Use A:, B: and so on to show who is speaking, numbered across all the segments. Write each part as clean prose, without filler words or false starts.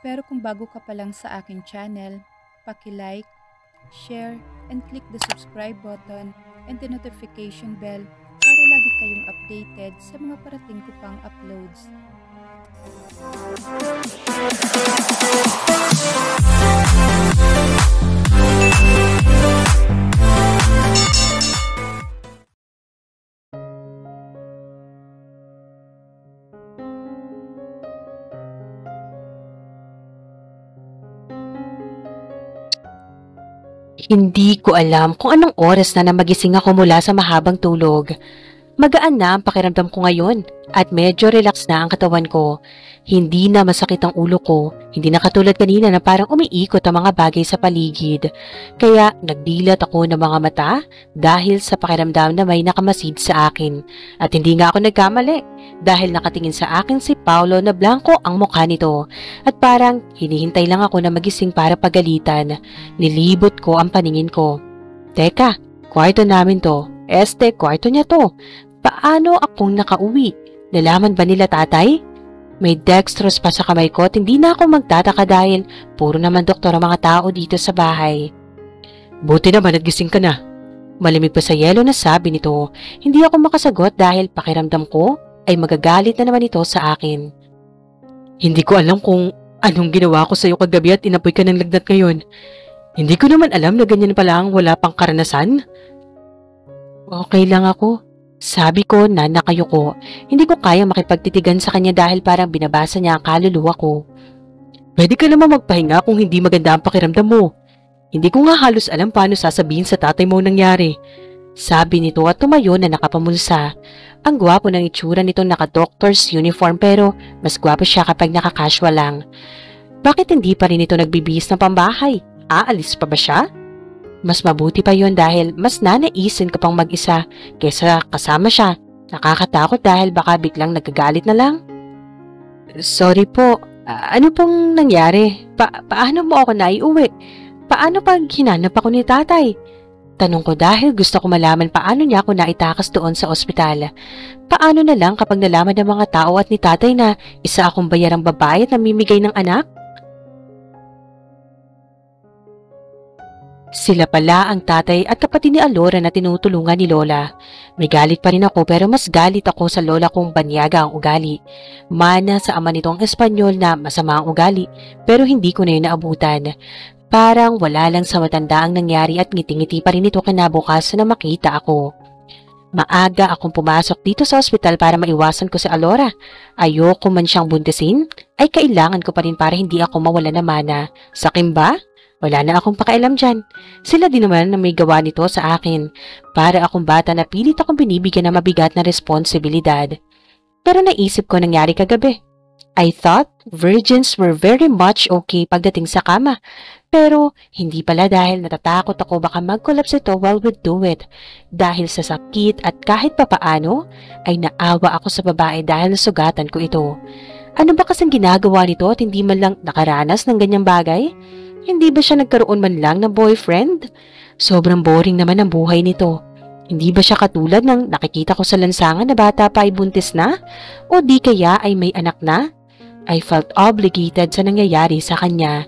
A: Pero kung bago ka pa lang sa aking channel, paki-like, share, and click the subscribe button and the notification bell para lagi kayong updated sa mga parating ko pang uploads.
B: Hindi ko alam kung anong oras na magising ako mula sa mahabang tulog. Magaan na ang pakiramdam ko ngayon at medyo relax na ang katawan ko. Hindi na masakit ang ulo ko, hindi na katulad kanina na parang umiikot ang mga bagay sa paligid. Kaya nagdilat ako ng mga mata dahil sa pakiramdam na may nakamasid sa akin. At hindi nga ako nagkamali dahil nakatingin sa akin si Paolo na blanco ang mukha nito. At parang hinihintay lang ako na magising para pagalitan. Nilibot ko ang paningin ko. Teka, kwarto namin to. Kwarto niya to. Paano akong nakauwi? Nalaman ba nila tatay? May dextrose pa sa kamay ko at hindi na ako magtataka dahil puro naman doktor ang mga tao dito sa bahay. Buti naman nagising ka na. Malamig pa sa yelo na sabi nito. Hindi ako makasagot dahil pakiramdam ko ay magagalit na naman ito sa akin. Hindi ko alam kung anong ginawa ko sa iyo kagabi at inapoy ka ng lagnat ngayon. Hindi ko naman alam na ganyan pala ang wala pang karanasan. Okay lang ako. Sabi ko na nakayuko. Hindi ko kaya makipagtitigan sa kanya dahil parang binabasa niya ang kaluluwa ko. Pwede ka naman magpahinga kung hindi maganda ang pakiramdam mo. Hindi ko nga halos alam paano sasabihin sa tatay mo nangyari. Sabi nito at tumayo na nakapamulsa. Ang gwapo ng itsura nitong naka-doctor's uniform pero mas gwapo siya kapag naka-casual lang. Bakit hindi pa rin ito nagbibihis ng pambahay? Aalis pa ba siya? Mas mabuti pa yon dahil mas nanaisin ka pang mag-isa kaysa kasama siya. Nakakatakot dahil baka biglang nagagalit na lang. Sorry po, ano pong nangyari? Paano mo ako naiuwi? Paano pag hinanap ako ni tatay? Tanong ko dahil gusto ko malaman paano niya ako naitakas doon sa ospital. Paano na lang kapag nalaman ng mga tao at ni tatay na isa akong bayarang babae at namimigay ng anak? Sila pala ang tatay at kapatid ni Alora na tinutulungan ni Lola. May galit pa rin ako pero mas galit ako sa lola kong banyaga ang ugali. Mana sa ama nitong Espanyol na masama ang ugali pero hindi ko na yun naabutan. Parang wala lang sa matanda ang nangyari at ngiti-ngiti pa rin ito kinabukasan na makita ako. Maaga akong pumasok dito sa ospital para maiwasan ko si Alora. Ayoko man siyang buntisin ay kailangan ko pa rin para hindi ako mawala na mana. Sakin ba? Wala na akong pakialam dyan. Sila din naman na may gawa nito sa akin. Para akong bata na pilit akong binibigyan ng mabigat na responsibilidad. Pero naisip ko nangyari kagabi. I thought virgins were very much okay pagdating sa kama. Pero hindi pala dahil natatakot ako baka mag-collapse ito while we do it. Dahil sa sakit at kahit papaano ay naawa ako sa babae dahil nasugatan ko ito. Ano ba kasing ginagawa nito at hindi man lang nakaranas ng ganyang bagay? Hindi ba siya nagkaroon man lang ng boyfriend? Sobrang boring naman ang buhay nito. Hindi ba siya katulad ng nakikita ko sa lansangan na bata pa ay buntis na? O di kaya ay may anak na? I felt obligated sa nangyayari sa kanya.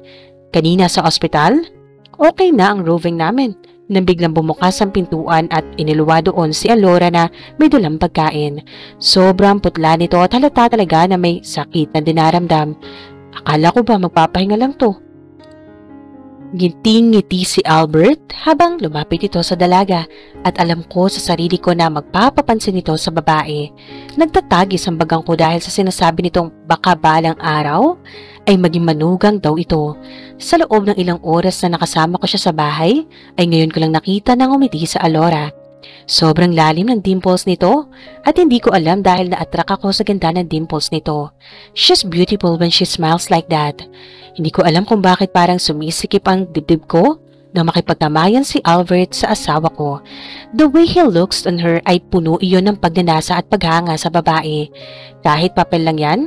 B: Kanina sa ospital, okay na ang roving namin. Nang biglang bumukas ang pintuan at iniluwa doon si Alora na may dulang pagkain. Sobrang putla nito at halata talaga na may sakit na dinaramdam. Akala ko ba magpapahinga lang to? Ngiting-ngiti si Albert habang lumapit ito sa dalaga at alam ko sa sarili ko na magpapapansin ito sa babae. Nagtatagis ang bagang ko dahil sa sinasabi nitong baka balang araw ay maging manugang daw ito. Sa loob ng ilang oras na nakasama ko siya sa bahay ay ngayon ko lang nakita nang umiti sa Alora. Sobrang lalim ng dimples nito at hindi ko alam dahil na-attract ako sa ganda ng dimples nito. She's beautiful when she smiles like that. Hindi ko alam kung bakit parang sumisikip ang dibdib ko nang makipagtamayan si Albert sa asawa ko. The way he looks on her ay puno iyon ng pagnanasa at paghanga sa babae. Kahit papel lang yan,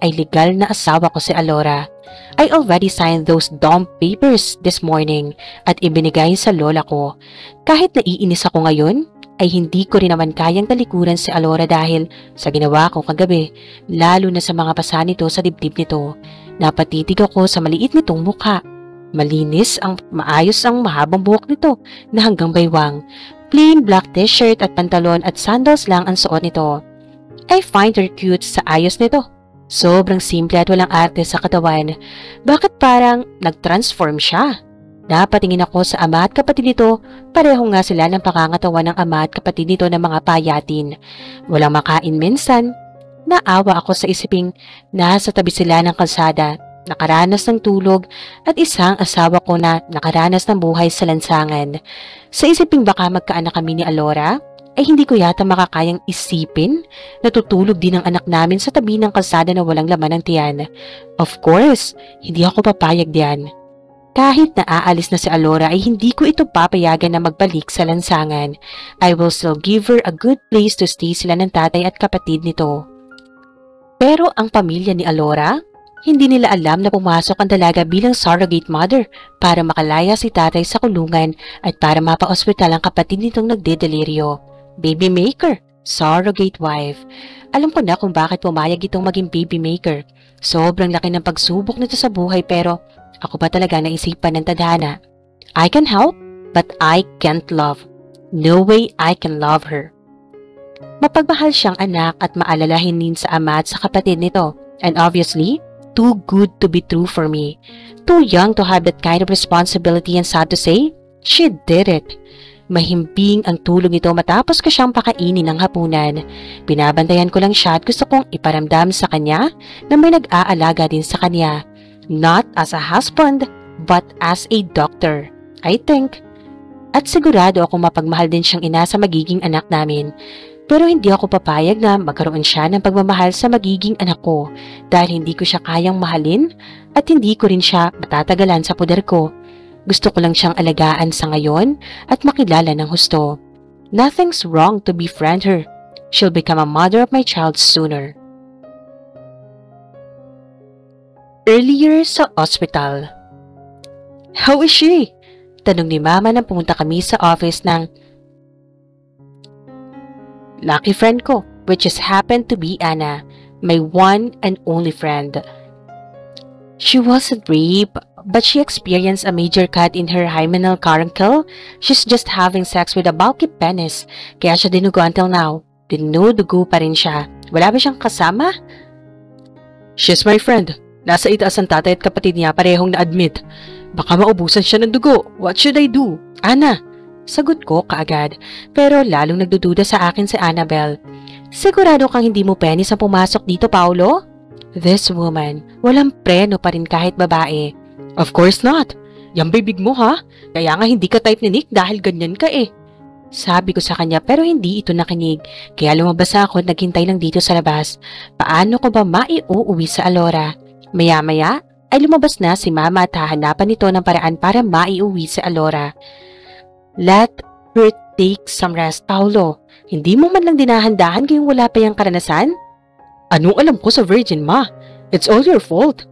B: ay legal na asawa ko si Alora. I already signed those dump papers this morning at ibinigay sa lola ko. Kahit naiinis ako ngayon, ay hindi ko rin naman kayang talikuran si Alora dahil sa ginawa ko kagabi, lalo na sa mga pasa nito sa dibdib nito. Napatitig ako sa maliit nitong mukha. Maayos ang mahabang buhok nito na hanggang baywang. Plain black t-shirt at pantalon at sandals lang ang suot nito. I find her cute sa ayos nito. Sobrang simple at walang arte sa katawan. Bakit parang nag-transform siya? Napatingin ako sa ama at kapatid nito. Pareho nga sila ng pangangatawan ng ama at kapatid nito ng mga payatin. Walang makain minsan. Naawa ako sa isiping nasa tabi sila ng kalsada. Nakaranas ng tulog at isang asawa ko na nakaranas ng buhay sa lansangan. Sa isiping baka magkaanak kami ni Alora, ay hindi ko yata makakayang isipin na tutulog din ang anak namin sa tabi ng kalsada na walang laman ng tiyan. Of course, hindi ako papayag diyan. Kahit na aalis na si Alora ay hindi ko ito papayagan na magbalik sa lansangan. I will still give her a good place to stay sila ng tatay at kapatid nito. Pero ang pamilya ni Alora, hindi nila alam na pumasok ang dalaga bilang surrogate mother para makalaya si tatay sa kulungan at para mapa-ospital ang kapatid nitong nagdedeliryo. Baby maker, surrogate wife. Alam ko na kung bakit pumayag itong maging baby maker. Sobrang laki ng pagsubok nito sa buhay pero ako ba talaga naisipan ng tadhana? I can help, but I can't love. No way I can love her. Mapagmahal siyang anak at maalalahin din sa ama at sa kapatid nito. And obviously, too good to be true for me. Too young to have that kind of responsibility and sad to say, she did it. Mahimbing ang tulog nito matapos ko siyang pakainin ng hapunan. Binabantayan ko lang siya at gusto kong iparamdam sa kanya na may nag-aalaga din sa kanya. Not as a husband, but as a doctor, I think. At sigurado akong mapagmahal din siyang ina sa magiging anak namin. Pero hindi ako papayag na magkaroon siya ng pagmamahal sa magiging anak ko dahil hindi ko siya kayang mahalin at hindi ko rin siya matatagalan sa poder ko. Gusto ko lang siyang alagaan sa ngayon at makilala ng husto. Nothing's wrong to befriend her. She'll become a mother of my child sooner. Earlier sa ospital. How is she? Tanong ni Mama nang pumunta kami sa office ng lucky friend ko, which just happened to be Anna, my one and only friend. She wasn't raped, but she experienced a major cut in her hymenal caruncle. She's just having sex with a bulky penis, kaya siya dinugo until now. Dinudugo pa rin siya. Wala ba siyang kasama? She's my friend. Nasa itaas ang tatay at kapatid niya parehong na-admit. Baka maubusan siya ng dugo. What should I do? Anna! Sagot ko kaagad, pero lalong nagdududa sa akin si Annabel. Sigurado kang hindi mo penis ang pumasok dito, Paolo? This woman, walang preno pa rin kahit babae. Of course not. Yang bibig mo ha? Kaya nga hindi ka type ni Nick dahil ganyan ka eh. Sabi ko sa kanya pero hindi ito nakinig. Kaya lumabas ako at naghintay lang dito sa labas. Paano ko ba maiuuwi sa Alora? Maya-maya ay lumabas na si Mama at hahanapan nito ng paraan para maiuwi sa Alora. Let her take some rest, Paolo. Hindi mo man lang dinahandahan kayong wala pa yung karanasan? Anong alam ko sa Virgin, Ma? It's all your fault.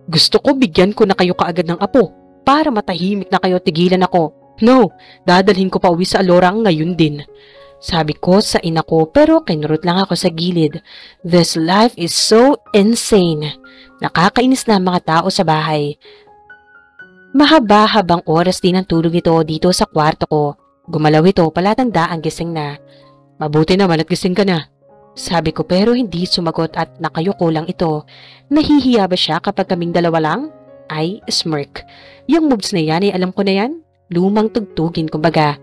B: Gusto ko bigyan ko na kayo kaagad ng apo para matahimik na kayo tigilan ako. No, dadalhin ko pa uwi sa Alora ngayon din. Sabi ko sa ina ko pero kinurot lang ako sa gilid. This life is so insane. Nakakainis na ang mga tao sa bahay. Mahaba-habang oras din ang tulog nito dito sa kwarto ko. Gumalaw ito palatanda ang gising na. Mabuti naman at gising ka na. Sabi ko pero hindi sumagot at nakayuko lang ito. Nahihiya ba siya kapag kaming dalawa lang? I smirk. Yung moves na yan ay alam ko na yan. Lumang tugtugin kumbaga.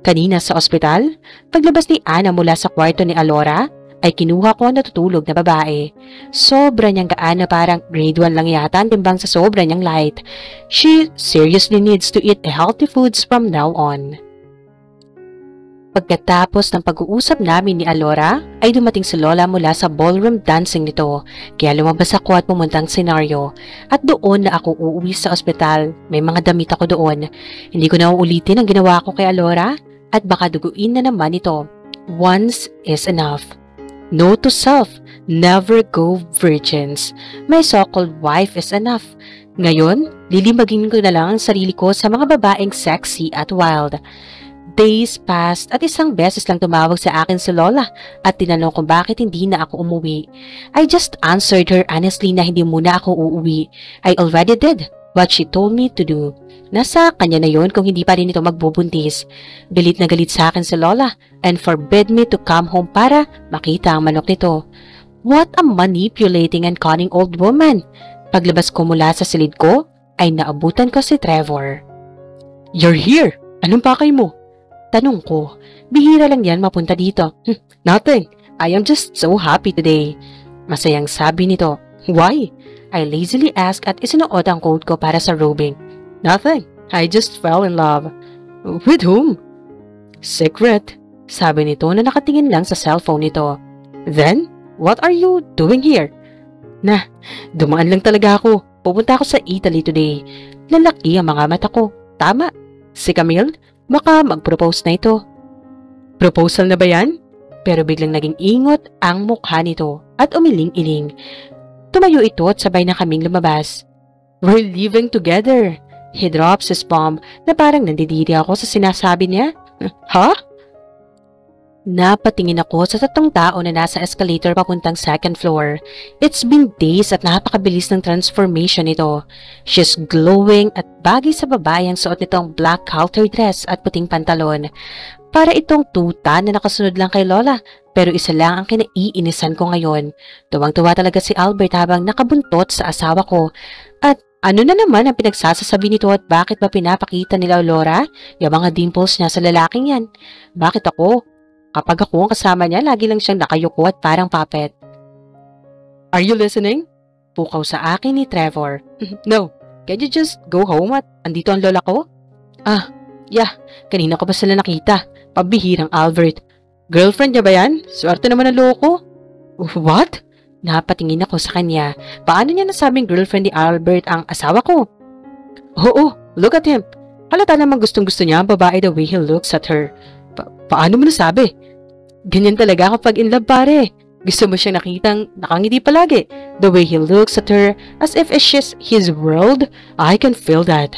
B: Kanina sa ospital, paglabas ni Ana mula sa kwarto ni Alora, ay kinuha ko ang natutulog na babae. Sobra niyang gaan na parang grade 1 lang yata ang timbang sa sobra niyang light. She seriously needs to eat healthy foods from now on. Pagkatapos ng pag-uusap namin ni Alora, ay dumating si Lola mula sa ballroom dancing nito. Kaya lumabas ako at pumuntang senaryo. At doon na ako uuwi sa ospital. May mga damit ako doon. Hindi ko na uulitin ang ginawa ko kay Alora at baka duguin na naman ito. Once is enough. No to self. Never go virgins. My so-called wife is enough. Ngayon, lilimagin ko na lang ang sarili ko sa mga babaeng sexy at wild. Days passed at isang beses lang tumawag sa akin si Lola at tinanong kung bakit hindi na ako umuwi. I just answered her honestly na hindi muna ako uuwi. I already did what she told me to do. Nasa kanya na yon kung hindi pa rin ito magbubuntis. Galit na galit sa akin si Lola and forbid me to come home para makita ang manok nito. What a manipulating and cunning old woman. Paglabas ko mula sa silid ko, ay naabutan ko si Trevor. "You're here! Anong pakay mo?" Tanong ko. Bihira lang yan mapunta dito. "Nothing. I am just so happy today." Masayang sabi nito. "Why?" I lazily asked at isinuot ang coat ko para sa robing. "Nothing. I just fell in love." "With whom?" "Secret," sabi nito na nakatingin lang sa cellphone nito. "Then, what are you doing here?" Dumaan lang talaga ako. Pupunta ako sa Italy today. Lalaki ang mga mata ko. Tama. Si Camille, baka mag-propose na ito. "Proposal na ba yan?" Pero biglang naging ingot ang mukha nito at umiling-iling. Tumayo ito at sabay na kaming lumabas. "We're living together." He drops his bomb na parang nandidiri ako sa sinasabi niya. "Ha?" Napatingin ako sa tatlong tao na nasa escalator papuntang second floor. It's been days at napakabilis ng transformation nito. She's glowing at bagay sa babae ang suot nitong black halter dress at puting pantalon. Para itong tuta na nakasunod lang kay Lola, pero isa lang ang kinaiinisan ko ngayon. Tuwang-tuwa talaga si Albert habang nakabuntot sa asawa ko. At ano na naman ang pinagsasasabi nito at bakit ba pinapakita nila Laura yung mga dimples niya sa lalaking yan? Bakit ako? Kapag ako ang kasama niya, lagi lang siyang nakayuko at parang puppet. "Are you listening?" Pukaw sa akin ni Trevor. "No. Can you just go home at andito ang lola ko?" Yeah. Kanina ko pa sila nakita. Pabihirang Albert. "Girlfriend niya ba yan? Swerte naman ang loko." "What?" Napatingin ako sa kanya. Paano niya nasabing girlfriend ni Albert ang asawa ko? "Oo, look at him. Halata namang gustong-gusto niya ang babae the way he looks at her." Paano mo nasabi?" "Ganyan talaga kapag in love, pare. Gusto mo siyang nakitang nakangiti palagi. The way he looks at her as if she's his world, I can feel that."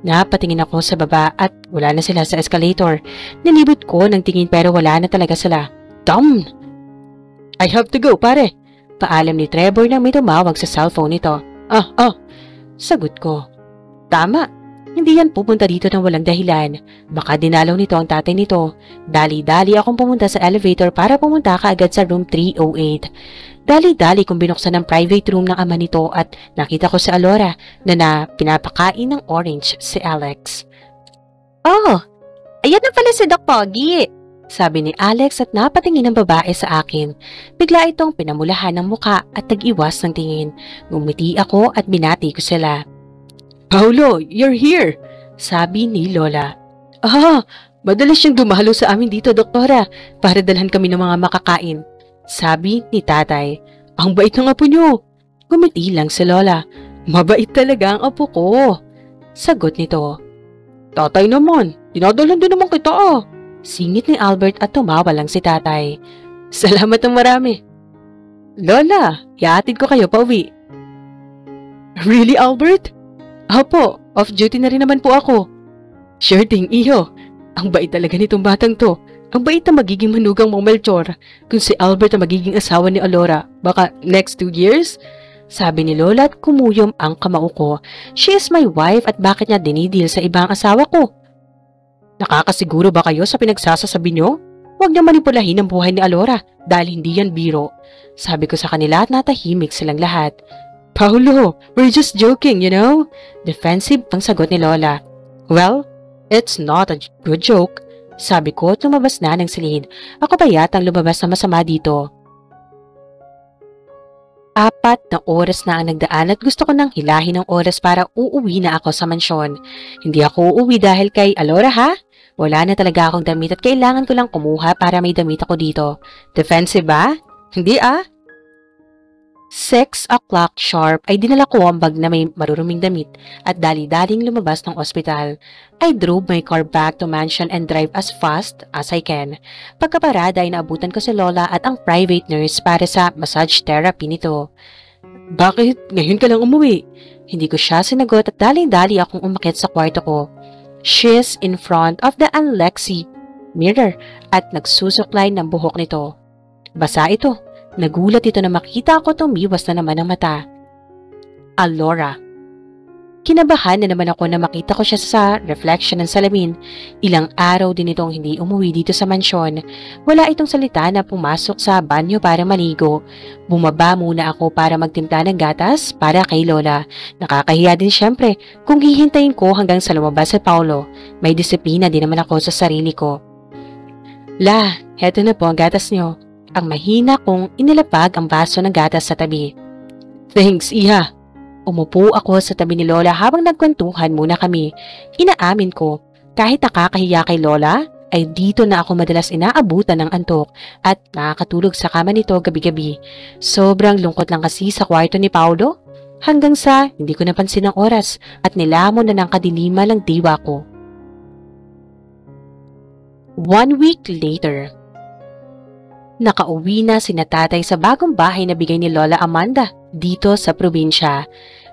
B: Napatingin ako sa baba at wala na sila sa escalator. Nilibot ko ng tingin pero wala na talaga sila. Dumb! "I have to go, pare." Paalam ni Trevor na may tumawag sa cellphone nito. Sagot ko. Tama. Hindi yan pupunta dito ng walang dahilan. Baka dinalaw nito ang tatay nito. Dali-dali akong pumunta sa elevator para pumunta kaagad sa room 308. Dali-dali kong binuksan ang private room ng ama nito at nakita ko si Alora na pinapakain ng orange si Alex. "Oh, ayan na pala si Doc Pogi," sabi ni Alex at napatingin ng babae sa akin. Bigla itong pinamulahan ng muka at nag-iwas ng tingin. Ngumiti ako at binati ko sila. "Paolo, you're here," sabi ni Lola. Madalas siyang dumalo sa amin dito, doktora, para dalhan kami ng mga makakain," sabi ni tatay. "Ang bait ng apo niyo." Gumiti lang si Lola. "Mabait talaga ang apo ko," sagot nito. "Tatay naman, dinadalhan din naman kita." Singit ni Albert at tumawa lang si tatay. "Salamat ng marami." "Lola, iatid ko kayo pauwi." "Really, Albert?" "Opo, off-duty na rin naman po ako." "Sure thing, iho. Ang bait talaga nitong batang to. Ang bait na magiging manugang mong Melchor. Kung si Albert ang magiging asawa ni Alora, baka next 2 years? Sabi ni Lola at kumuyom ang kamao ko. She is my wife at bakit niya dinidil sa ibang asawa ko? Nakakasiguro ba kayo sa pinagsasasabi niyo? Huwag niyo manipulahin ang buhay ni Alora dahil hindi yan biro. Sabi ko sa kanila at natahimik silang lahat. "Paolo, we're just joking, you know?" Defensive ang sagot ni Lola. "Well, it's not a good joke." Sabi ko at lumabas na ng silid. Ako ba yatang lumabas na masama dito? 4 na oras na ang nagdaan at gusto ko nang hilahin ng oras para uuwi na ako sa mansyon. Hindi ako uuwi dahil kay Alora ha? Wala na talaga akong damit at kailangan ko lang kumuha para may damit ako dito. Defensive ba? Hindi 6 o'clock sharp ay dinala ko ang bag na may maruruming damit at dali-daling lumabas ng ospital. I drove my car back to mansion and drive as fast as I can. Pagkaparada ay naabutan ko si Lola at ang private nurse para sa massage therapy nito. "Bakit ngayon ka lang umuwi?" Hindi ko siya sinagot at daling-dali akong umakyat sa kwarto ko. She's in front of the Alexi mirror at nagsusuklay ng buhok nito. Basa ito. Nagulat ito na makita ako tumiwas na naman ang mata. Alora. Kinabahan na naman ako na makita ko siya sa reflection ng salamin. Ilang araw din itong hindi umuwi dito sa mansyon. Wala itong salita na pumasok sa banyo para maligo. Bumaba muna ako para magtimpla ng gatas para kay Lola. Nakakahiya din siyempre kung hihintayin ko hanggang sa lumabas si Paolo. May disiplina din naman ako sa sarili ko. La, heto na po ang gatas niyo. Ang mahina kong inilapag ang baso ng gatas sa tabi. Thanks, Iha. Umupo ako sa tabi ni Lola habang nagkwentuhan muna kami. Inaamin ko, kahit nakakahiya kay Lola, ay dito na ako madalas inaabutan ng antok at nakakatulog sa kama nito gabi-gabi. Sobrang lungkot lang kasi sa kwarto ni Paolo. Hanggang sa hindi ko napansin ang oras at nilamon na ng kadiliman ng diwa ko. 1 week later. Nakauwi na sina tatay sa bagong bahay na bigay ni Lola Amanda dito sa probinsya.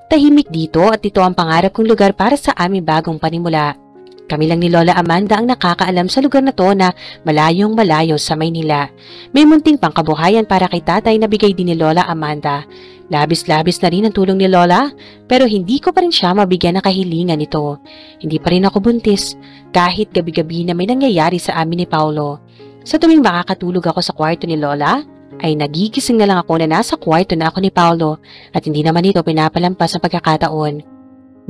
B: Tahimik dito at ito ang pangarap kong lugar para sa aming bagong panimula. Kami lang ni Lola Amanda ang nakakaalam sa lugar na to na malayong malayo sa Maynila. May munting pangkabuhayan para kay tatay na bigay din ni Lola Amanda. Labis-labis na rin ang tulong ni Lola pero hindi ko pa rin siya mabigyan ng kahilingan nito. Hindi pa rin ako buntis kahit gabi-gabi na may nangyayari sa amin ni Paolo. Sa tuwing makakatulog ako sa kwarto ni Lola, ay nagigising na lang ako na nasa kwarto na ako ni Paolo at hindi naman ito pinapalampas ang pagkakataon.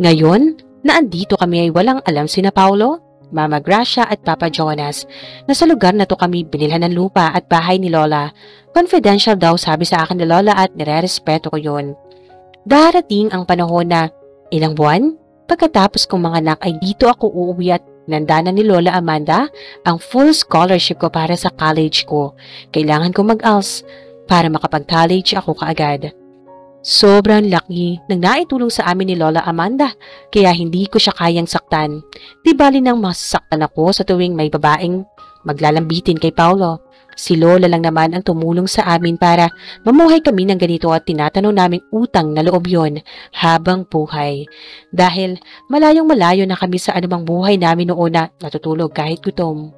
B: Ngayon, na andito kami ay walang alam sina Paolo, Mama Gracia at Papa Jonas na sa lugar na to kami binilhan ng lupa at bahay ni Lola. Confidential daw sabi sa akin ni Lola at nire-respeto ko yun. Darating ang panahon na ilang buwan, pagkatapos kong mga anak ay dito ako uuwi at nandana ni Lola Amanda ang full scholarship ko para sa college ko. Kailangan ko mag-ALS para makapag-college ako kaagad. Sobrang laki ng naitulong sa amin ni Lola Amanda kaya hindi ko siya kayang saktan. Di bali nang masasaktan ako sa tuwing may babaeng maglalambitin kay Paolo. Si Lola lang naman ang tumulong sa amin para mamuhay kami ng ganito at tinatanong naming utang na loob yon habang buhay. Dahil malayong malayo na kami sa anumang buhay namin noon na natutulog kahit gutom.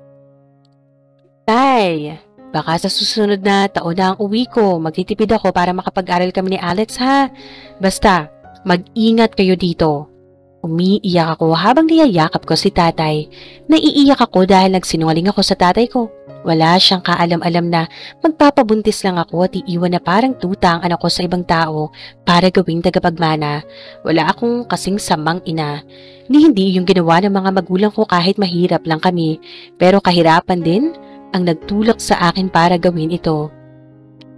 B: Tay, baka sa susunod na taon na ang uwi ko, magtitipid ako para makapag-aral kami ni Alex ha. Basta, mag-ingat kayo dito. Umiiyak ako habang niyayakap ko si tatay. Naiiyak ako dahil nagsinungaling ako sa tatay ko. Wala siyang kaalam-alam na magpapabuntis lang ako at iiwan na parang tuta ang anak ko sa ibang tao para gawing tagapagmana. Wala akong kasing samang ina. Hindi yung ginawa ng mga magulang ko kahit mahirap lang kami. Pero kahirapan din ang nagtulak sa akin para gawin ito.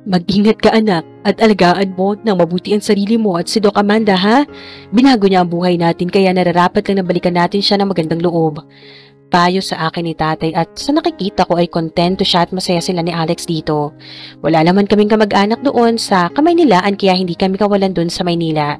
B: Mag-ingat ka anak at alagaan mo nang mabuti ang sarili mo at si Doc Amanda ha. Binago niya ang buhay natin kaya nararapat lang na balikan natin siya ng magandang loob. Payo sa akin ni tatay at sa nakikita ko ay kontento siya at masaya sila ni Alex dito. Wala naman kaming kamag-anak doon sa Kamaynilaan kaya hindi kami kawalan doon sa Maynila.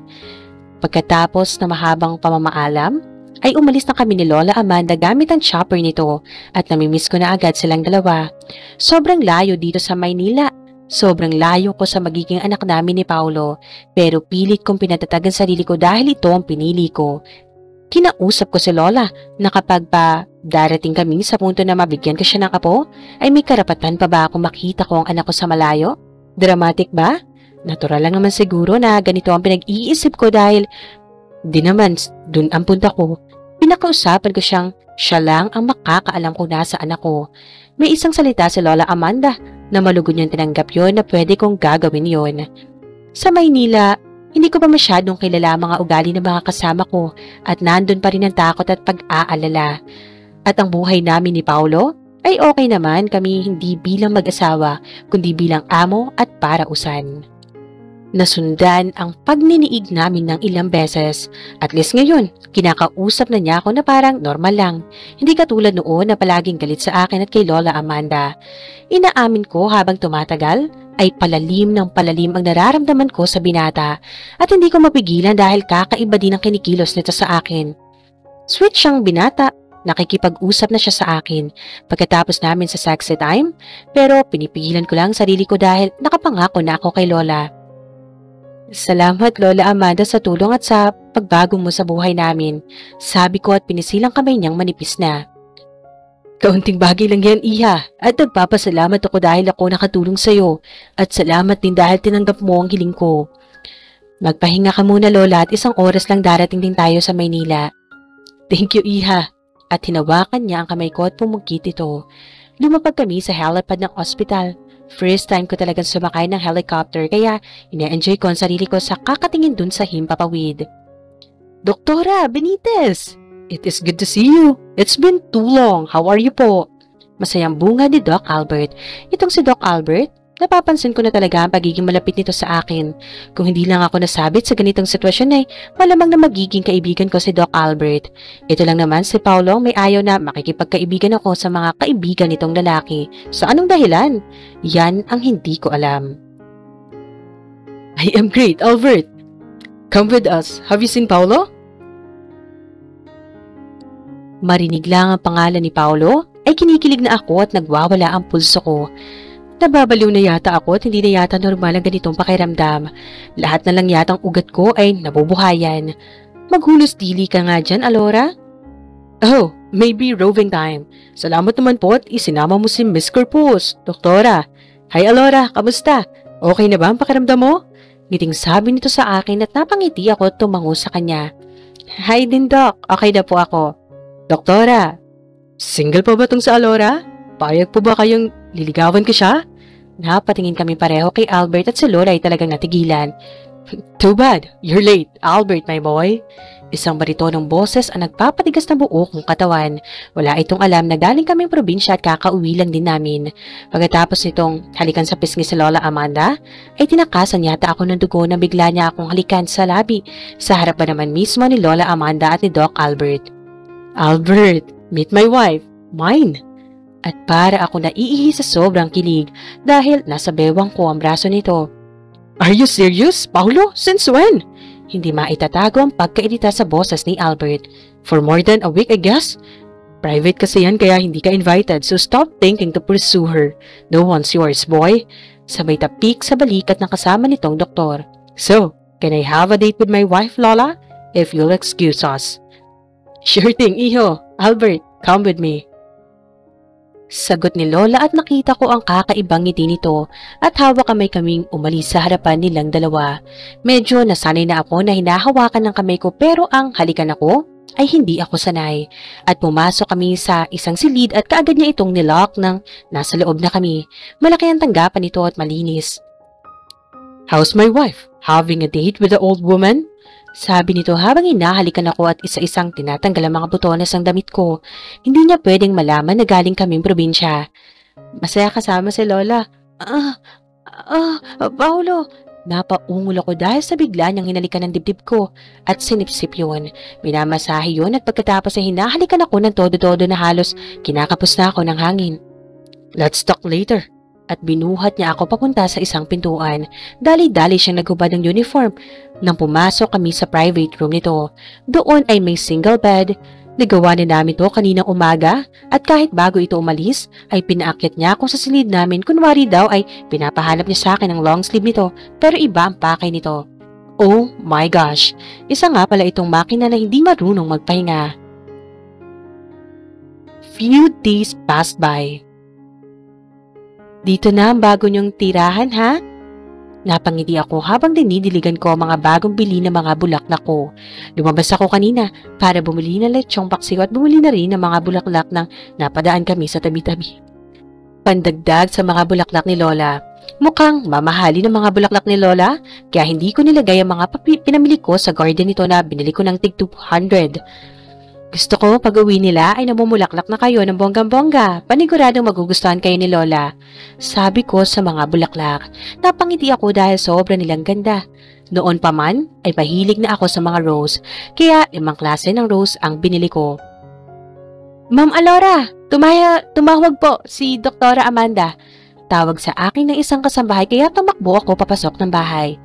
B: Pagkatapos na mahabang pamamaalam, ay umalis na kami ni Lola Amanda gamit ang chopper nito at namimiss ko na agad silang dalawa. Sobrang layo dito sa Maynila. Sobrang layo ko sa magiging anak namin ni Paolo pero pilit kong pinatatag ang sarili ko dahil ito ang pinili ko. Kinausap ko si Lola na kapag pa darating kami sa punto na mabigyan ko siya ng apo, ay may karapatan pa ba akong makita ko ang anak ko sa malayo? Dramatic ba? Natural lang naman siguro na ganito ang pinag-iisip ko dahil di naman dun ang punta ko. Pinakausapan ko siyang siya lang ang makakaalam kung nasa anak ko. May isang salita si Lola Amanda na malugod niyang tinanggap yon na pwede kong gagawin yon. Sa Maynila, hindi ko pa masyadong kilala ang mga ugali ng mga kasama ko at nandun pa rin ang takot at pag-aalala. At ang buhay namin ni Paolo ay okay naman kami hindi bilang mag-asawa kundi bilang amo at parausan. Nasundan ang pagniniig namin ng ilang beses. At least ngayon, kinakausap na niya ako na parang normal lang. Hindi katulad noon na palaging galit sa akin at kay Lola Amanda. Inaamin ko habang tumatagal ay palalim ng palalim ang nararamdaman ko sa binata at hindi ko mapigilan dahil kakaiba din ang kinikilos nito sa akin. Sweet siyang binata, nakikipag-usap na siya sa akin pagkatapos namin sa sexy time pero pinipigilan ko lang sarili ko dahil nakapangako na ako kay Lola. Salamat Lola Amanda sa tulong at sa pagbago mo sa buhay namin, sabi ko at pinisilang kamay niyang manipis na. Kaunting bagay lang yan, Iha. At nagpapasalamat ako dahil ako nakatulong sa'yo. At salamat din dahil tinanggap mo ang hiling ko. Magpahinga ka muna, Lola, at 1 oras lang darating din tayo sa Maynila. Thank you, Iha. At hinawakan niya ang kamay ko at pumugkit ito. Lumapag kami sa helipad ng ospital. First time ko talagang sumakay ng helicopter kaya ina-enjoy ko ang sarili ko sa kakatingin dun sa himpapawid. Doktora Benitez! It is good to see you. It's been too long. How are you po? Masayang bunga ni Doc Albert. Itong si Doc Albert, napapansin ko na talaga ang pagiging malapit nito sa akin. Kung hindi lang ako nasabit sa ganitong sitwasyon ay malamang na magiging kaibigan ko si Doc Albert. Ito lang naman si Paulo may ayaw na makikipagkaibigan ako sa mga kaibigan nitong lalaki. Sa anong dahilan? Yan ang hindi ko alam. I am great, Albert. Come with us. Have you seen Paulo? Marinig lang ang pangalan ni Paulo ay kinikilig na ako at nagwawala ang pulso ko. Nababaliw na yata ako at hindi na yata normal ang ganitong pakiramdam. Lahat na lang yata ang ugat ko ay nabubuhayan. Maghulos dili ka nga dyan, Alora? Oh, maybe roving time. Salamat naman po at isinama mo si Miss Corpus, Doktora. Hi Alora, kamusta? Okay na ba ang pakiramdam mo? Ngiting sabi nito sa akin at napangiti ako at tumango sa kanya. Hi din, Doc. Okay na po ako. Doktora, single pa ba tong sa Alora? Payag po ba kayong liligawan ko siya? Napatingin kami pareho kay Albert at si Lola ay talagang natigilan. Too bad, you're late, Albert, my boy. Isang baritonong boses ang nagpapatigas ng buo kong katawan. Wala itong alam na galing kaming probinsya at kakauwi lang din namin. Pagkatapos nitong halikan sa pisngi si Lola Amanda, ay tinakasan yata ako ng dugo na bigla niya akong halikan sa labi. Sa harap ba naman mismo ni Lola Amanda at ni Doc Albert. Albert, meet my wife, mine. At para ako naiihi sa sobrang kilig dahil nasa bewang ko ang braso nito. Are you serious, Paulo? Since when? Hindi maitatago ang pagkairita sa boses ni Albert. For more than a week, I guess? Private kasi yan kaya hindi ka invited so stop thinking to pursue her. No one's yours, boy. Sabay tapik sa balikat ng kasama nitong doktor. So, can I have a date with my wife, Lola? If you'll excuse us. Sure thing, Iho. Albert, come with me. Sagot ni Lola at nakita ko ang kakaibang ngiti nito at hawak kaming umalis sa harapan nilang dalawa. Medyo nasanay na ako na hinahawakan ng kamay ko pero ang halikan ako ay hindi ako sanay. At pumasok kami sa isang silid at kaagad niya itong nilock nang nasa loob na kami. Malaki ang tanggapan nito at malinis. How's my wife? Having a date with the old woman? Sabi nito habang hinahalikan ako at isa-isang tinatanggal ang mga butones ng damit ko. Hindi niya pwedeng malaman na galing kaming probinsya. Masaya kasama si Lola. Paulo. Napaungol ako dahil sa bigla niyang hinalikan ng dibdib ko at sinipsip yun. Minamasahe yun at pagkatapos ay hinahalikan ako ng todo-todo na halos kinakapos na ako ng hangin. Let's talk later. At binuhat niya ako papunta sa isang pintuan. Dali-dali siyang naghubad ng uniform. Nang pumasok kami sa private room nito, doon ay may single bed. Nagawa na namin to kaninang umaga at kahit bago ito umalis, ay pinaakyat niya ako sa silid namin. Kunwari daw ay pinapahanap niya sa akin ang long sleeve nito pero iba ang pakay nito. Oh my gosh, isa nga pala itong makina na hindi marunong magpahinga. Few days passed by. Dito na ang bago niyong tirahan, ha? Napangiti ako habang dinidiligan ko ang mga bagong bili ng mga bulaklak ko. Lumabas ako kanina para bumili ng lechong paksiw at bumili na rin ng mga bulaklak nang napadaan kami sa tabi-tabi. Pandagdag sa mga bulaklak ni Lola. Mukhang mamahali ng mga bulaklak ni Lola kaya hindi ko nilagay ang mga pinamili ko sa garden nito na binili ko ng tig 200. Gusto ko pag uwi nila ay namumulaklak na kayo ng bonggang-bongga. Paniguradong magugustuhan kayo ni Lola. Sabi ko sa mga bulaklak. Napangiti ako dahil sobra nilang ganda. Noon pa man ay pahilig na ako sa mga rose. Kaya 5 klase ng rose ang binili ko. Ma'am Alora, tumawag po si Doktora Amanda. Tawag sa akin ng isang kasambahay kaya tumakbo ako papasok ng bahay.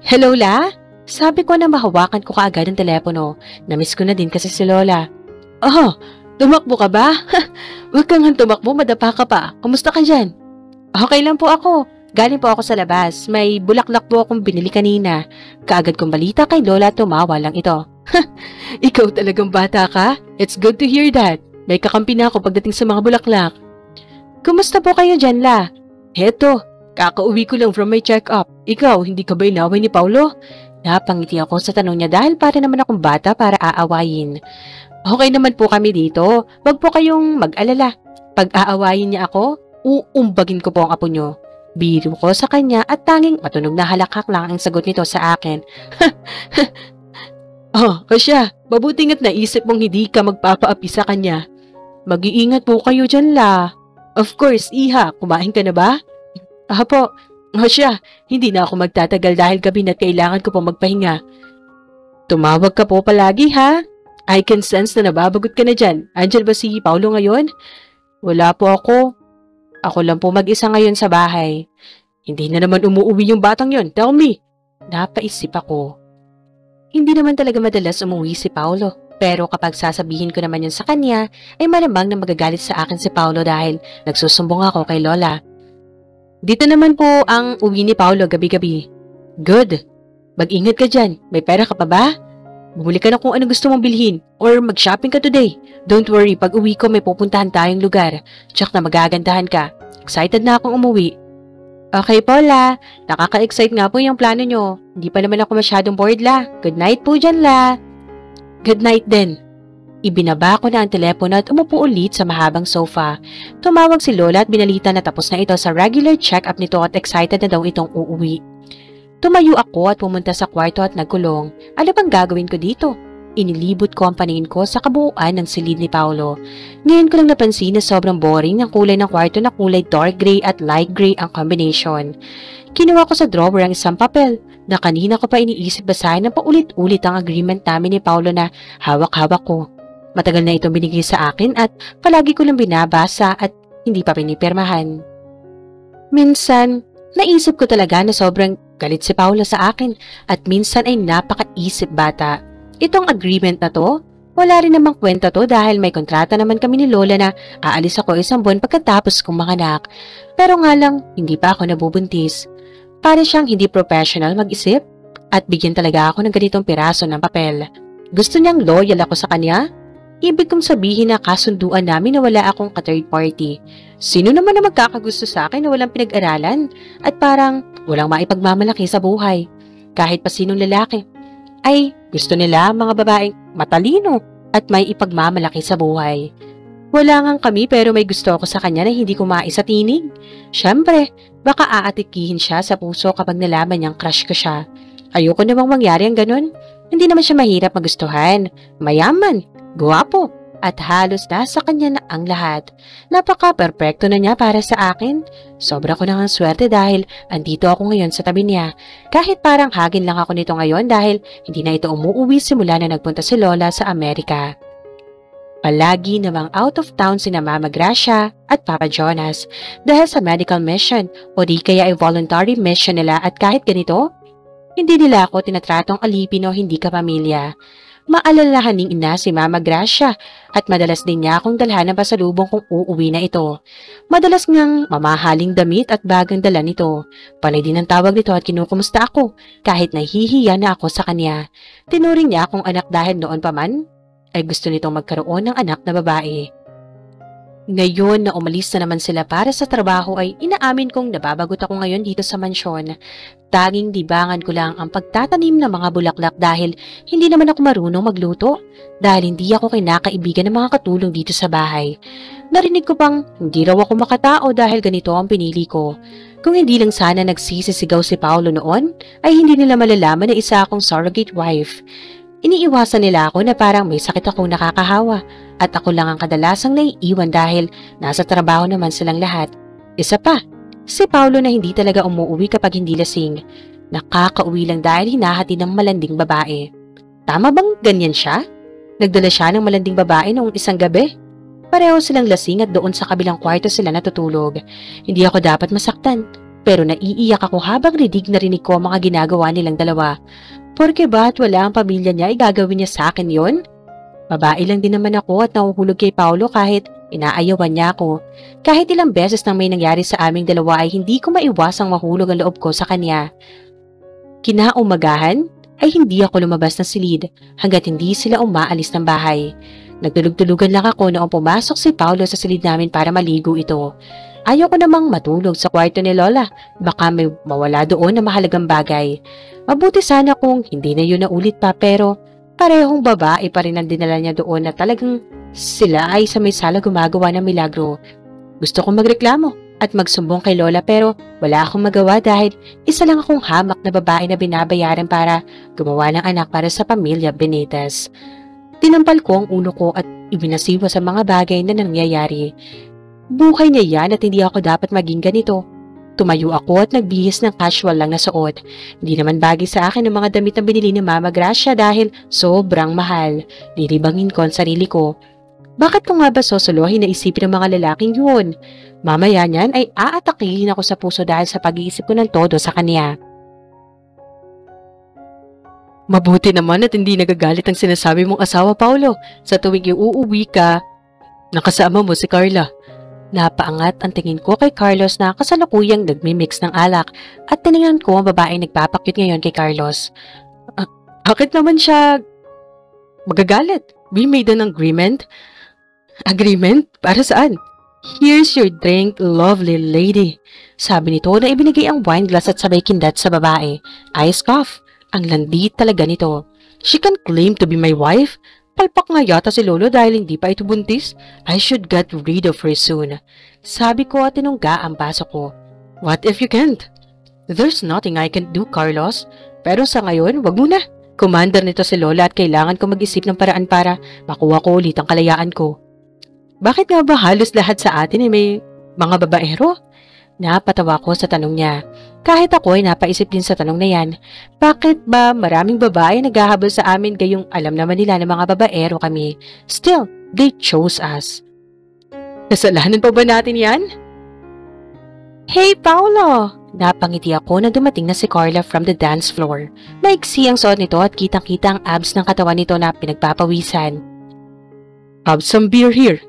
B: Hello, La? Sabi ko na mahawakan ko kaagad ang telepono. Namiss ko na din kasi si Lola. Oh, tumakbo ka ba? Huwag kang tumakbo, madapa ka pa. Kumusta ka dyan? Okay lang po ako. Galing po ako sa labas. May bulaklak po akong binili kanina. Kaagad kong balita kay Lola, tumawa lang ito. Ikaw talagang bata ka? It's good to hear that. May kakampi na ako pagdating sa mga bulaklak. Kumusta po kayo dyan, La? Heto, kakauwi ko lang from my check-up. Ikaw, hindi ka ba inaway ni Paulo? Napangiti ako sa tanong niya dahil para naman akong bata para aawayin. Okay naman po kami dito. Wag po kayong mag-alala. Pag aawayin niya ako, uumbagin ko po ang apo niyo. Biro ko sa kanya at tanging matunog na halakhak lang ang sagot nito sa akin. Oh, o siya, mabuting at naisip mong hindi ka magpapaapi sa kanya. Mag-iingat po kayo dyan, La. Of course, Iha, kumain ka na ba? Po. O siya, hindi na ako magtatagal dahil gabi na't kailangan ko po magpahinga. Tumawag ka po palagi, ha? I can sense na nababagot ka na dyan. Andyan ba si Paulo ngayon? Wala po ako. Ako lang po mag-isa ngayon sa bahay. Hindi na naman umuwi yung batang yon. Tell me. Napaisip ako. Hindi naman talaga madalas umuwi si Paulo. Pero kapag sasabihin ko naman yun sa kanya, ay malamang na magagalit sa akin si Paulo dahil nagsusumbong ako kay Lola. Dito naman po ang uwi ni Paulo gabi-gabi. Good. Mag-ingat ka dyan. May pera ka pa ba? Bumili ka na kung ano gusto mong bilhin or mag-shopping ka today. Don't worry, pag uwi ko may pupuntahan tayong lugar. Tsak na magagandahan ka. Excited na akong umuwi. Okay, Paula. Nakaka-excite nga po yung plano nyo. Hindi pa naman ako masyadong bored, La. Good night po dyan, La. Good night din. Ibinaba ko na ang telepono at umupo ulit sa mahabang sofa. Tumawag si Lola at binalita na tapos na ito sa regular check-up nito at excited na daw itong uuwi. Tumayo ako at pumunta sa kwarto at nagkulong. Ano bang gagawin ko dito? Inilibot ko ang paningin ko sa kabuuan ng silid ni Paulo. Ngayon ko lang napansin na sobrang boring ang kulay ng kwarto na kulay dark gray at light gray ang combination. Kinuha ko sa drawer ang isang papel na kanina ko pa iniisip basahin na paulit-ulit ang agreement namin ni Paulo na hawak-hawak ko. Matagal na itong binigay sa akin at palagi ko lang binabasa at hindi pa pinipirmahan. Minsan, naisip ko talaga na sobrang galit si Paulo sa akin at minsan ay napakaisip bata. Itong agreement na to, wala rin namang kwenta to dahil may kontrata naman kami ni Lola na aalis ako 1 buwan pagkatapos kong manganak. Pero nga lang, hindi pa ako nabubuntis. Para siyang hindi professional mag-isip at bigyan talaga ako ng ganitong piraso ng papel. Gusto niyang loyal ako sa kanya? Ibig kong sabihin na kasunduan namin na wala akong ka-third party. Sino naman na magkakagusto sa akin na walang pinag-aralan at parang walang maipagmamalaki sa buhay? Kahit pa sinong lalaki. Ay, gusto nila mga babaeng matalino at may ipagmamalaki sa buhay. Wala ngang kami pero may gusto ako sa kanya na hindi ko maisatinig. Siyempre, baka aatikihin siya sa puso kapag nalaman niyang crush ko siya. Ayoko namang mangyari ang ganun. Hindi naman siya mahirap magustuhan. Mayaman, guwapo, at halos nasa kanya na ang lahat. Napaka-perpekto na niya para sa akin. Sobra ko nang swerte dahil andito ako ngayon sa tabi niya. Kahit parang hagin lang ako nito ngayon dahil hindi na ito umuwi simula na nagpunta si Lola sa Amerika. Palagi namang out of town sina Mama Gracia at Papa Jonas dahil sa medical mission o di kaya ay voluntary mission nila at kahit ganito, hindi nila ako tinatratong alipin o hindi kapamilya. Maalalahaning ina si Mama Gracia at madalas din niya akong dalhan ng pasalubong kung uuwi na ito. Madalas ngang mamahaling damit at bagang dala nito. Panay din ang tawag nito at kinukumusta ako kahit nahihiya na ako sa kanya. Tinuring niya akong anak dahil noon pa man ay gusto nitong magkaroon ng anak na babae. Ngayon na umalis na naman sila para sa trabaho ay inaamin kong nababagot ako ngayon dito sa mansyon. Tanging dibangan ko lang ang pagtatanim ng mga bulaklak dahil hindi naman ako marunong magluto. Dahil hindi ako kinakaibigan ng mga katulong dito sa bahay. Narinig ko pang hindi raw ako makatao dahil ganito ang pinili ko. Kung hindi lang sana nagsisisigaw si Paulo noon, ay hindi nila malalaman na isa akong surrogate wife. Iniiwasan nila ako na parang may sakit akong nakakahawa at ako lang ang kadalasang naiiwan dahil nasa trabaho naman silang lahat. Isa pa, si Paulo na hindi talaga umuwi kapag hindi lasing. Nakakauwi lang dahil hinahati ng malanding babae. Tama bang ganyan siya? Nagdala siya ng malanding babae noong isang gabi. Pareho silang lasing at doon sa kabilang kwarto sila natutulog. Hindi ako dapat masaktan, pero naiiyak ako habang rinig ko mga ginagawa nilang dalawa. Porke ba't wala ang pamilya niya ay gagawin niya sa akin yon? Babae lang din naman ako at nahuhulog kay Paulo kahit inaayawan niya ako. Kahit ilang beses nang may nangyari sa aming dalawa ay hindi ko maiwasang mahulog ang loob ko sa kanya. Kinaumagahan ay hindi ako lumabas ng silid hanggat hindi sila umaalis ng bahay. Nagtulog-tulugan lang ako noong pumasok si Paolo sa silid namin para maligo ito. Ayaw ko namang matulog sa kwarto ni Lola. Baka may mawala doon na mahalagang bagay. Mabuti sana kung hindi na yun naulit pa pero parehong babae pa rin ang dinala niya doon na talagang sila ay sa may sala gumagawa ng milagro. Gusto kong magreklamo at magsumbong kay Lola pero wala akong magawa dahil isa lang akong hamak na babae na binabayaran para gumawa ng anak para sa pamilya Benitez. Tinampal ko ang ulo ko at ibinasiwa sa mga bagay na nangyayari. Buhay niya yan at hindi ako dapat maging ganito. Tumayo ako at nagbihis ng casual lang na suot. Hindi naman bagay sa akin ang mga damit na binili ni Mama Gracia dahil sobrang mahal. Nilibangin ko ang sarili ko. Bakit ko nga ba sosolohin na isipin ng mga lalaking yun? Mamaya niyan ay aatakihin ako sa puso dahil sa pag-iisip ko ng todo sa kanya. Mabuti naman at hindi nagagalit ang sinasabi mong asawa, Paolo. Sa tuwing iuuwi ka, nakasama mo si Carla. Napaangat ang tingin ko kay Carlos na kasalukuyang nagmimix ng alak at tinignan ko ang babaeng nagpapakyut ngayon kay Carlos. Bakit naman siya magagalit? We made an agreement. Agreement? Para saan? Here's your drink, lovely lady. Sabi nito na ibinigay ang wine glass at sabay kindat sa babae. Ice cough. Ang landi talaga nito. She can claim to be my wife. Palpak nga yata si Lolo dahil hindi pa ito buntis. I should get rid of her soon. Sabi ko at tinungga ang baso ko. What if you can't? There's nothing I can do, Carlos. Pero sa ngayon, wag muna. Commander nito si Lola at kailangan ko mag-isip ng paraan para makuha ko ulit ang kalayaan ko. Bakit nga ba halos lahat sa atin ay may mga babaero? Napatawa ko sa tanong niya. Kahit ako ay napaisip din sa tanong na yan. Bakit ba maraming babae naghahabol sa amin gayong alam naman nila na mga babaero kami? Still, they chose us. Kasalanan pa ba natin yan? Hey, Paolo! Napangiti ako na dumating na si Carla from the dance floor. Maiksi ang suot nito at kitang-kita ang abs ng katawan nito na pinagpapawisan. Have some beer here.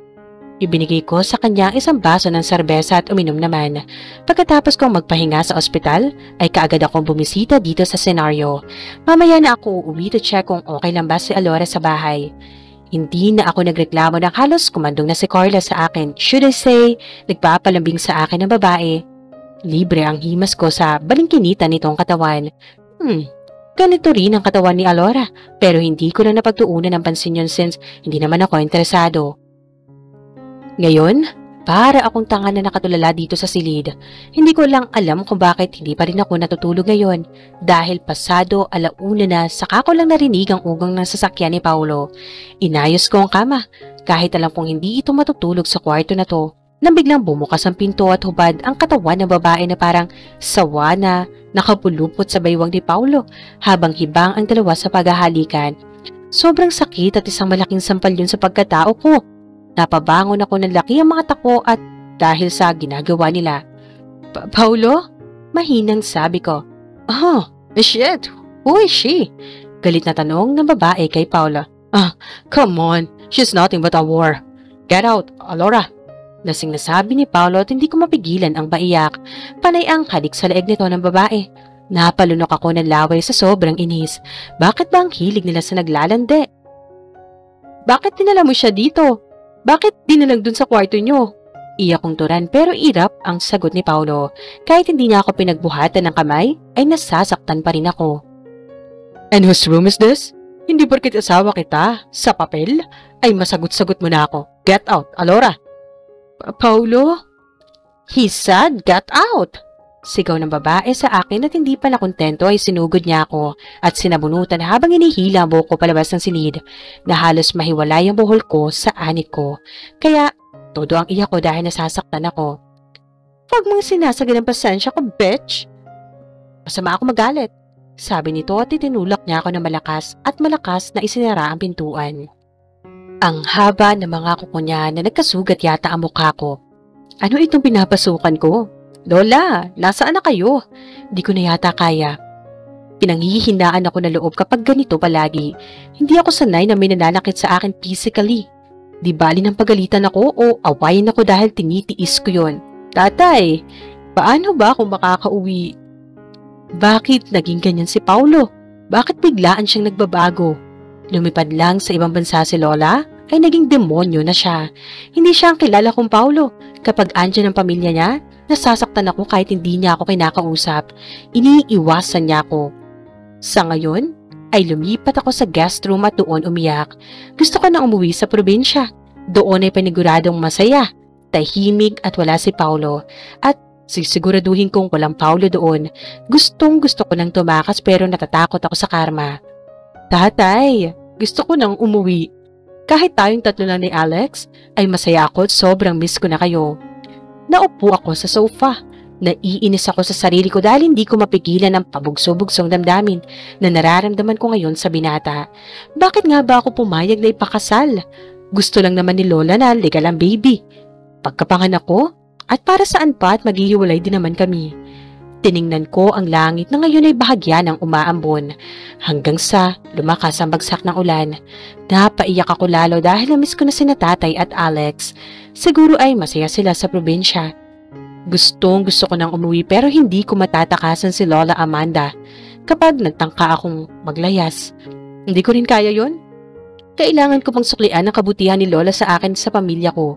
B: Ibinigay ko sa kanya isang baso ng serbesa at uminom naman. Pagkatapos kong magpahinga sa ospital, ay kaagad akong bumisita dito sa senaryo. Mamaya na ako uuwi to check kung okay lang ba si Alora sa bahay. Hindi na ako nagreklamo na halos kumandong na si Carla sa akin. Should I say, nagpapalambing sa akin ng babae. Libre ang himas ko sa balingkinita nitong katawan. Ganito rin ang katawan ni Alora, pero hindi ko na napagtuunan ng pansin yun since hindi naman ako interesado. Ngayon, para akong tanga na nakatulala dito sa silid. Hindi ko lang alam kung bakit hindi pa rin ako natutulog ngayon dahil pasado 1:00 na saka ko lang narinig ang ugong ng sasakyan ni Paolo. Inayos ko ang kama kahit alam kong hindi ito matutulog sa kwarto na to. Nang biglang bumukas ang pinto at hubad ang katawan ng babae na parang sawa na nakapulupot sa baywang ni Paolo habang hibang ang dalawa sa paghahalikan. Sobrang sakit at isang malaking sampal yun sa pagkatao ko. Napabangon ako ng laki ang mga tako at dahil sa ginagawa nila. Paolo? Mahinang sabi ko. Oh, shit! Who is she? Galit na tanong ng babae kay Paolo. Come on. She's nothing but a whore. Get out, Alora. Lasing na sabi ni Paolo at hindi ko mapigilan ang paiyak. Panay ang halik sa leeg nito ng babae. Napalunok ako ng laway sa sobrang inis. Bakit ba ang hilig nila sa naglalande? Bakit dinala mo siya dito? Bakit di na lang dun sa kwarto nyo? Iyak kong turan pero irap ang sagot ni Paolo. Kahit hindi niya ako pinagbuhatan ng kamay, ay nasasaktan pa rin ako. And whose room is this? Hindi porket asawa kita sa papel, ay masagot-sagot mo na ako. Get out, Alora! Paolo? He said, get out! Sigaw ng babae sa akin at hindi pa nakontento ay sinugod niya ako at sinabunutan habang inihila mo ko palabas ng silid na halos mahiwalay ang buhol ko sa anik ko. Kaya todo ang iyak ko dahil nasasaktan ako. Huwag mong sinasagan ng pasensya ko, bitch! Masama ako magalit, sabi nito at itinulak niya ako na malakas na isinara ang pintuan. Ang haba ng mga kuko niya na nagkasugat yata ang mukha ko. Ano itong pinapasukan ko? Lola, nasaan na kayo? Di ko na yata kaya. Pinanghihinaan ako na loob kapag ganito palagi. Hindi ako sanay na may nananakit sa akin physically. Di bali ng pagalitan ako o awayin ako dahil tinitiis ko yon. Tatay, paano ba kung makakauwi? Bakit naging ganyan si Paolo? Bakit biglaan siyang nagbabago? Lumipad lang sa ibang bansa si Lola? ay naging demonyo na siya. Hindi siya ang kilala kong Paulo. Kapag andyan ang pamilya niya, nasasaktan ako kahit hindi niya ako kinakausap. Iniiwasan niya ako. Sa ngayon, ay lumipat ako sa guest room at doon umiyak. Gusto ko na umuwi sa probinsya. Doon ay paniguradong masaya, tahimik at wala si Paulo. At sisiguraduhin kong walang Paulo doon. Gustong gusto ko nang tumakas pero natatakot ako sa karma. Tatay, gusto ko nang umuwi. Kahit tayong tatlo lang ni Alex, ay masaya ako at sobrang miss ko na kayo. Naupo ako sa sofa. Naiinis ako sa sarili ko dahil hindi ko mapigilan ang pabugso-bugsong damdamin na nararamdaman ko ngayon sa binata. Bakit nga ba ako pumayag na ipakasal? Gusto lang naman ni Lola na legal ang baby. Pagkapanganak ko, at para saan pa at maghihiwalay din naman kami. Tiningnan ko ang langit na ngayon ay bahagya ng umaambon. Hanggang sa lumakas ang bagsak ng ulan. Napaiyak ako lalo dahil namiss ko na sina Tatay at Alex. Siguro ay masaya sila sa probinsya. Gusto ko nang umuwi pero hindi ko matatakasan si Lola Amanda kapag nagtangka akong maglayas. Hindi ko rin kaya yon. Kailangan ko pang suklian ang kabutihan ni Lola sa akin sa pamilya ko.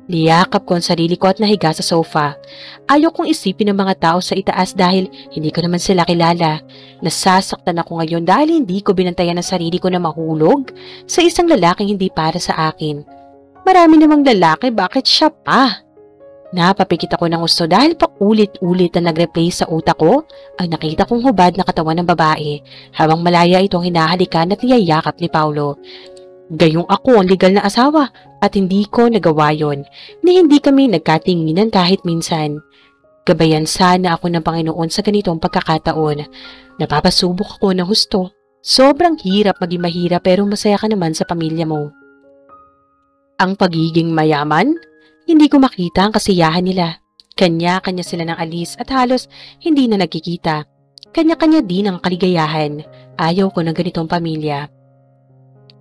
B: Niyakap ko ang sarili ko at nahiga sa sofa. Ayaw kong isipin ng mga tao sa itaas dahil hindi ko naman sila kilala. Nasasaktan ako ngayon dahil hindi ko binantayan ang sarili ko na mahulog sa isang lalaking hindi para sa akin. Marami namang lalaki, bakit siya pa? Napapikit ako ng gusto dahil paulit-ulit na nag-replay sa utak ko ang nakita kong hubad na katawan ng babae habang malaya itong hinahalikan at niyayakap ni Paulo. Gayong ako ang legal na asawa at hindi ko nagawa yon ni hindi kami nagkatinginan kahit minsan. Gabayan sana ako ng Panginoon sa ganitong pagkakataon. Napapasubok ako ng husto. Sobrang hirap maging mahirap pero masaya ka naman sa pamilya mo. Ang pagiging mayaman? Hindi ko makita ang kasiyahan nila. Kanya-kanya sila ng alis at halos hindi na nagkikita. Kanya-kanya din ang kaligayahan. Ayaw ko ng ganitong pamilya.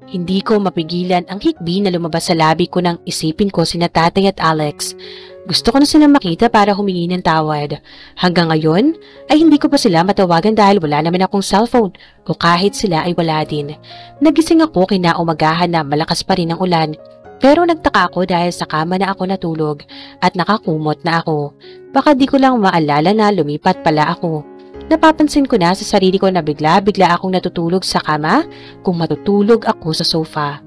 B: Hindi ko mapigilan ang hikbi na lumabas sa labi ko nang isipin ko sina Tatay at Alex. Gusto ko na silang makita para humingi ng tawad. Hanggang ngayon ay hindi ko pa sila matawagan dahil wala naman akong cellphone o kahit sila ay wala din. Nagising ako kinaumagahan na malakas pa rin ang ulan. Pero nagtaka ako dahil sa kama na ako natulog at nakakumot na ako. Baka di ko lang maalala na lumipat pala ako. Napapansin ko na sa sarili ko na bigla-bigla akong natutulog sa kama kung matutulog ako sa sofa.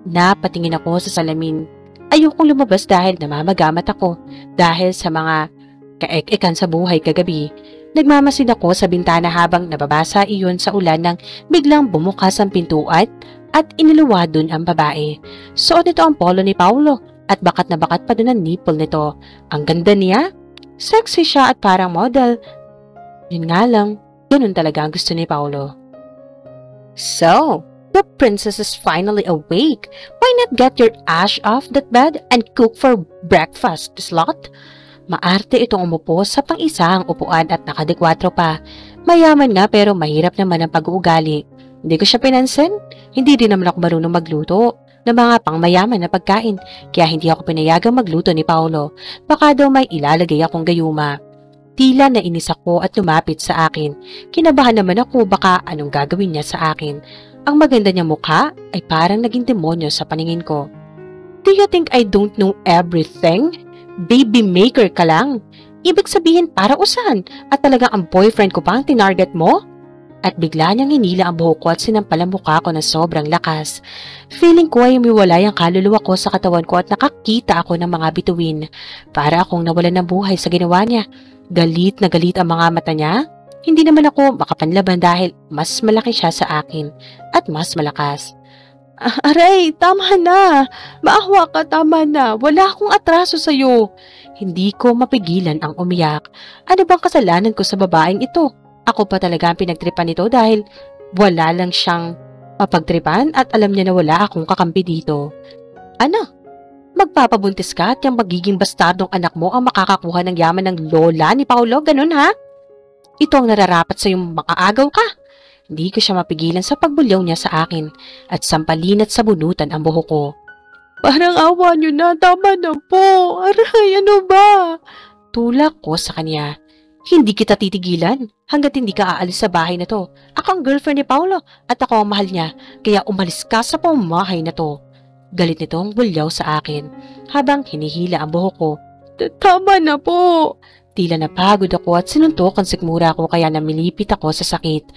B: Napatingin ako sa salamin. Ayokong lumabas dahil namamagamat ako dahil sa mga kaek-ekan sa buhay kagabi. Nagmamasid ako sa bintana habang nababasa iyon sa ulan nang biglang bumukas ang pintuan at iniluwa dun ang babae. Suot nito ang polo ni Paulo at bakat na bakat pa dun ang nipple nito. Ang ganda niya. Sexy siya at parang model. Yun nga lang, ganun talaga ang gusto ni Paulo. So, the princess is finally awake. Why not get your ass off that bed and cook for breakfast, slut? Maarte itong umupo sa pang-isang upuan at nakadekwatro pa. Mayaman nga pero mahirap naman ang pag-uugali. Hindi ko siya pinansin. Hindi rin naman ako marunong magluto ng mga pangmayaman na pagkain. Kaya hindi ako pinayagang magluto ni Paulo. Baka daw may ilalagay akong gayuma. Tila nainis ako at lumapit sa akin. Kinabahan naman ako baka anong gagawin niya sa akin. Ang maganda niyang mukha ay parang naging demonyo sa paningin ko. Do you think I don't know everything? Baby maker ka lang. Ibig sabihin para usan at talagang ang boyfriend ko pa ang tinarget mo? At bigla niyang hinila ang buhok ko at sinampal ang mukha ko na sobrang lakas. Feeling ko ay umiwalay ang kaluluwa ko sa katawan ko at nakakita ako ng mga bituin. Para akong nawalan ng buhay sa ginawa niya. Galit na galit ang mga mata niya. Hindi naman ako makapanlaban dahil mas malaki siya sa akin at mas malakas. Aray, tama na. Maawa ka, tama na. Wala akong atraso sa'yo. Hindi ko mapigilan ang umiyak. Ano bang kasalanan ko sa babaeng ito? Ako pa talaga ang pinagtripan nito dahil wala lang siyang mapagtripan at alam niya na wala akong kakampi dito. Ano? Magpapabuntis ka at yung magiging bastardong anak mo ang makakakuha ng yaman ng lola ni Paulo? Ganun ha? Ito ang nararapat sa yung makaagaw ka. Hindi ko siya mapigilan sa pagbulyaw niya sa akin at sampalin at sabunutan ang buhok ko. Parang awa niyo na, tama na po. Aray, ano ba? Tulak ko sa kanya. Hindi kita titigilan hanggat hindi ka aalis sa bahay na to. Ako ang girlfriend ni Paulo at ako ang mahal niya, kaya umalis ka sa pamamahay na to. Galit nitong bulyaw sa akin habang hinihila ang buhok ko. Tama na po! Tila napagod ako at sinuntok ang sikmura ko kaya namilipit ako sa sakit.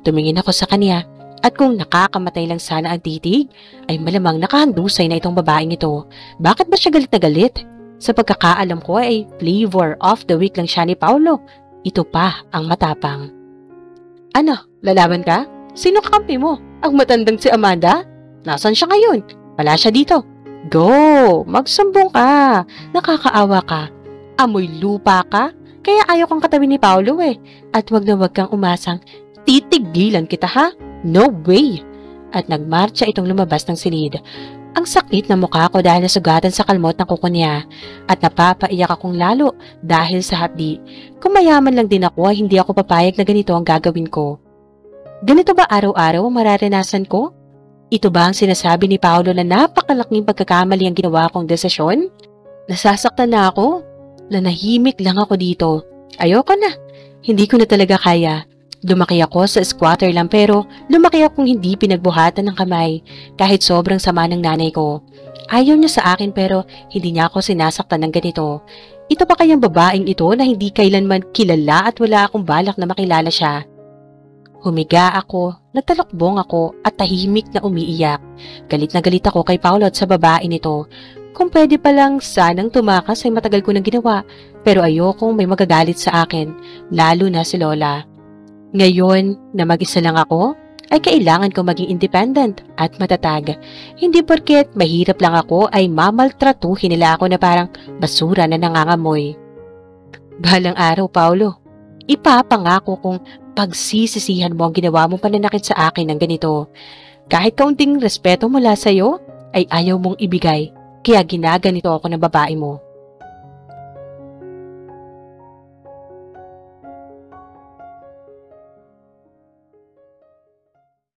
B: Tumingin ako sa kanya at kung nakakamatay lang sana ang titig, ay malamang nakahandusay na itong babaeng ito. Bakit ba siya galit na galit? Sa pagkakaalam ko ay flavor of the week lang siya ni Paolo. Ito pa ang matapang. Ano, lalaban ka? Sino kakampi mo? Ang matandang si Amanda? Nasaan siya ngayon? Wala siya dito. Go! Magsumbong ka! Nakakaawa ka. Amoy lupa ka? Kaya ayaw kang katawin ni Paolo eh. At wag na wag kang umasang, titigilan kita ha? No way! At nagmarcha itong lumabas ng silid. Ang sakit na mukha ko dahil nasugatan sa kalmot ng kuko niya. At napapaiyak akong lalo dahil sa hapdi. Kung mayaman lang din ako, hindi ako papayag na ganito ang gagawin ko. Ganito ba araw-araw ang mararanasan ko? Ito ba ang sinasabi ni Paolo na napakalaking pagkakamali ang ginawa kong desisyon? Nasasaktan na ako. Nanahimik lang ako dito. Ayoko na. Hindi ko na talaga kaya. Lumaki ako sa squatter lang pero lumaki akong hindi pinagbuhatan ng kamay kahit sobrang sama ng nanay ko. Ayaw niya sa akin pero hindi niya ako sinasaktan ng ganito. Ito pa kayang babaeng ito na hindi kailanman kilala at wala akong balak na makilala siya. Humiga ako, nagtalokbong ako at tahimik na umiiyak. Galit na galit ako kay Paolo at sa babae nito. Kung pwede pa lang sanang tumakas ay matagal ko nang ginawa pero ayokong may magagalit sa akin, lalo na si Lola. Ngayon na mag-isa lang ako, ay kailangan ko maging independent at matatag. Hindi porket mahirap lang ako ay mamaltratuhin nila ako na parang basura na nangangamoy. Balang araw, Paolo. Ipapangako kong pagsisisihan mo ang ginawa mong pananakit sa akin ng ganito. Kahit kaunting respeto mula sa'yo, ay ayaw mong ibigay, kaya ginaganito ako ng babae mo.